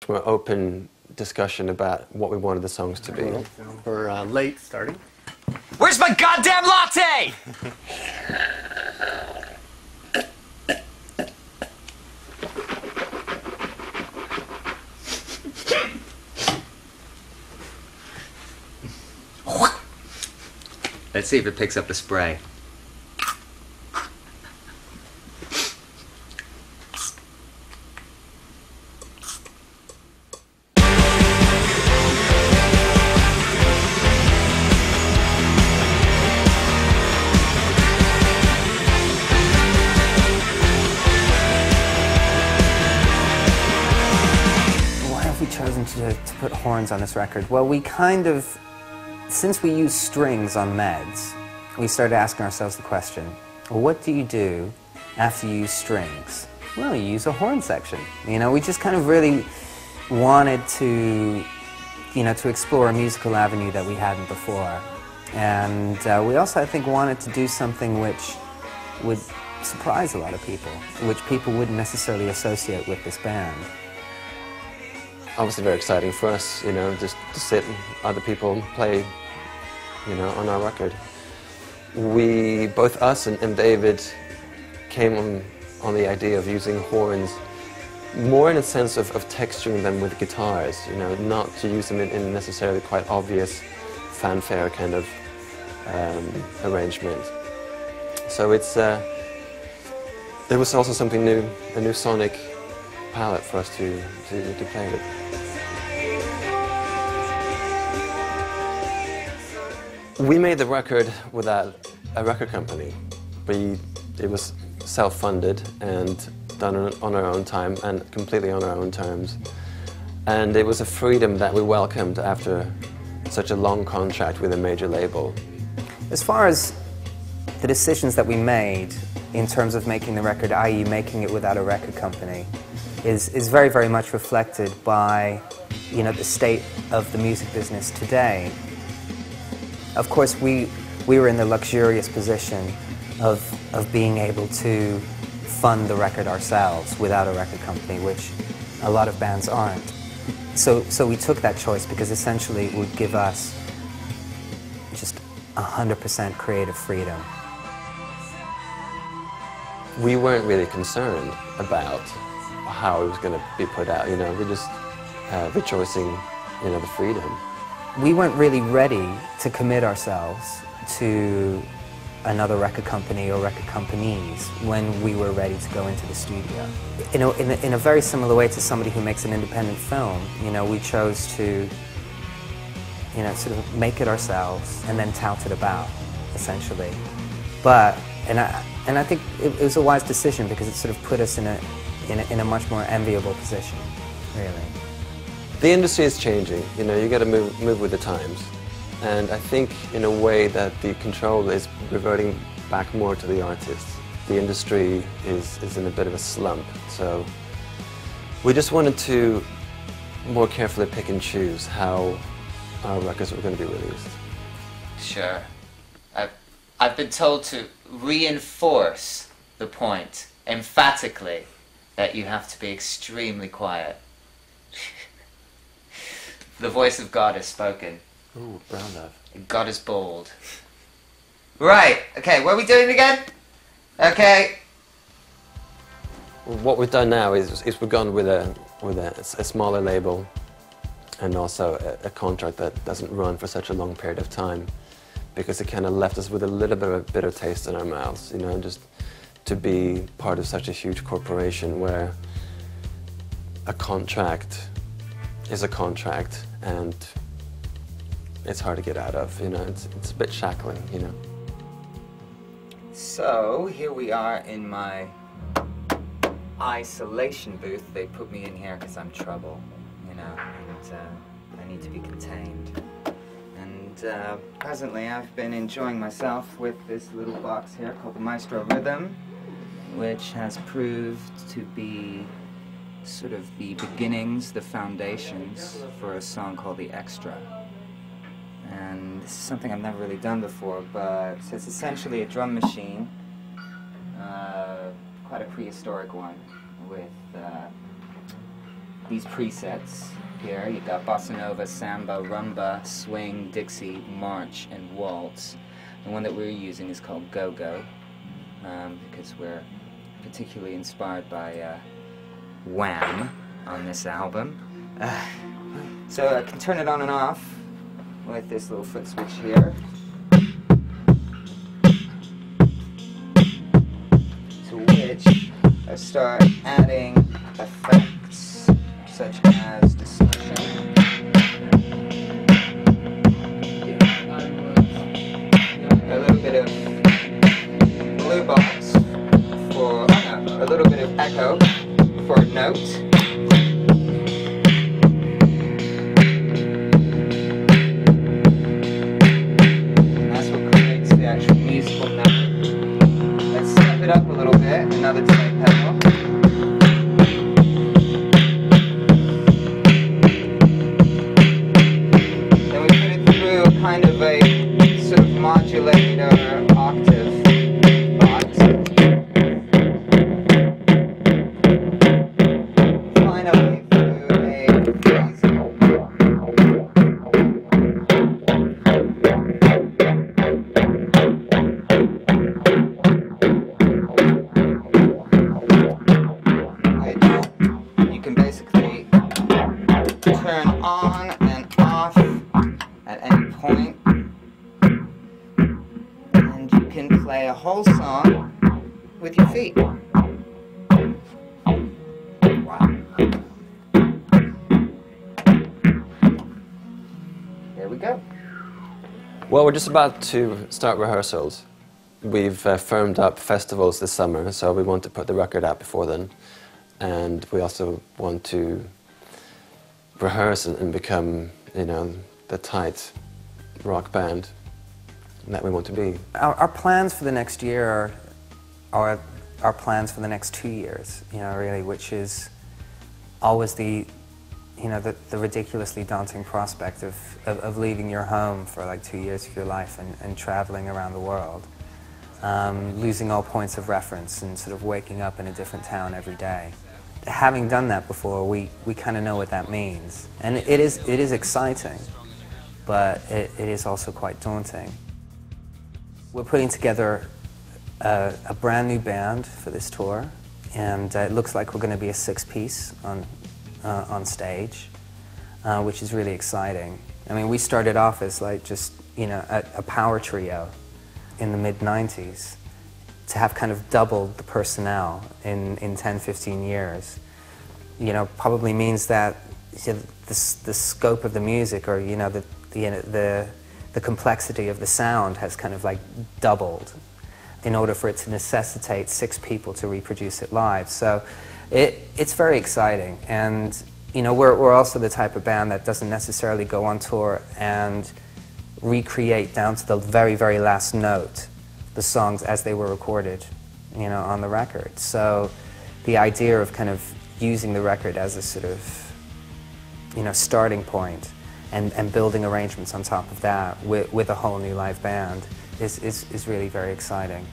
much more open discussion about what we wanted the songs to be. For late starting. Where's my goddamn latte? Let's see if it picks up the spray. To put horns on this record? Well, we kind of, since we use strings on meds, we started asking ourselves the question, well, what do you do after you use strings? Well, you use a horn section. You know, we just kind of really wanted to, you know, to explore a musical avenue that we hadn't before. And we also, I think, wanted to do something which would surprise a lot of people, which people wouldn't necessarily associate with this band. Obviously very exciting for us, you know, just to sit and other people play, you know, on our record. We, both us and David, came on the idea of using horns more in a sense of texturing them with guitars, you know, not to use them in necessarily quite obvious fanfare kind of arrangement. So it was also something new, a new sonic palette for us to play with. We made the record without a record company. It was self-funded and done on our own time and completely on our own terms. And it was a freedom that we welcomed after such a long contract with a major label. As far as the decisions that we made in terms of making the record, i.e. making it without a record company, is very, very much reflected by, you know, the state of the music business today. Of course, we were in the luxurious position of being able to fund the record ourselves without a record company, which a lot of bands aren't. So we took that choice because essentially it would give us just 100% creative freedom. We weren't really concerned about how it was going to be put out, you know, we're just rejoicing, you know, the freedom. We weren't really ready to commit ourselves to another record company or record companies when we were ready to go into the studio. You know, in a very similar way to somebody who makes an independent film, you know, we chose to, you know, sort of make it ourselves and then tout it about, essentially. But, and I think it was a wise decision because it sort of put us in a much more enviable position, really. The industry is changing, you know, you got to move with the times. And I think in a way that the control is reverting back more to the artists. The industry is in a bit of a slump, so we just wanted to more carefully pick and choose how our records were going to be released. Sure. I've been told to reinforce the point emphatically that you have to be extremely quiet. The voice of God has spoken. Ooh, brown love. God is bold. Right, okay, what are we doing again? Okay. What we've done now is we've gone with a smaller label and also a contract that doesn't run for such a long period of time, because it kind of left us with a little bit of a bitter taste in our mouths, you know, just to be part of such a huge corporation where a contract is a contract and it's hard to get out of, you know, it's a bit shackling, you know. So, here we are in my isolation booth. They put me in here because I'm trouble, you know, and I need to be contained. And presently I've been enjoying myself with this little box here called the Maestro Rhythm, which has proved to be sort of the beginnings, the foundations for a song called The Extra. And this is something I've never really done before, but it's essentially a drum machine, quite a prehistoric one, with these presets here. You've got bossa nova, samba, rumba, swing, Dixie, march, and waltz. The one that we're using is called Go-Go, because we're particularly inspired by Wham on this album. So I can turn it on and off with this little foot switch here. To which I start adding effects such as distortion. A little bit of blue box for, a little bit of echo for a note. Up a little bit, another delay pedal. Then we put it through kind of a sort of modulator octave box. Finally through a phrasing. Turn on and off at any point, and you can play a whole song with your feet. Wow. There we go. Well, we're just about to start rehearsals. We've firmed up festivals this summer, so we want to put the record out before then. And we also want to rehearse and become, you know, the tight rock band that we want to be. Our plans for the next year are our plans for the next 2 years, you know, really, which is always the ridiculously daunting prospect of leaving your home for like 2 years of your life and traveling around the world, losing all points of reference and sort of waking up in a different town every day. Having done that before, we kind of know what that means. And it is exciting, but it is also quite daunting. We're putting together a brand new band for this tour, and it looks like we're going to be a 6-piece on stage, which is really exciting. I mean, we started off as like just, you know, a power trio in the mid-90s. To have kind of doubled the personnel in 10, 15 years, you know, probably means that the scope of the music, or, you know, the complexity of the sound has kind of like doubled in order for it to necessitate 6 people to reproduce it live. So it's very exciting, and, you know, we're also the type of band that doesn't necessarily go on tour and recreate down to the very, very last note the songs as they were recorded, you know, on the record. So the idea of kind of using the record as a sort of, you know, starting point and building arrangements on top of that with a whole new live band is really very exciting.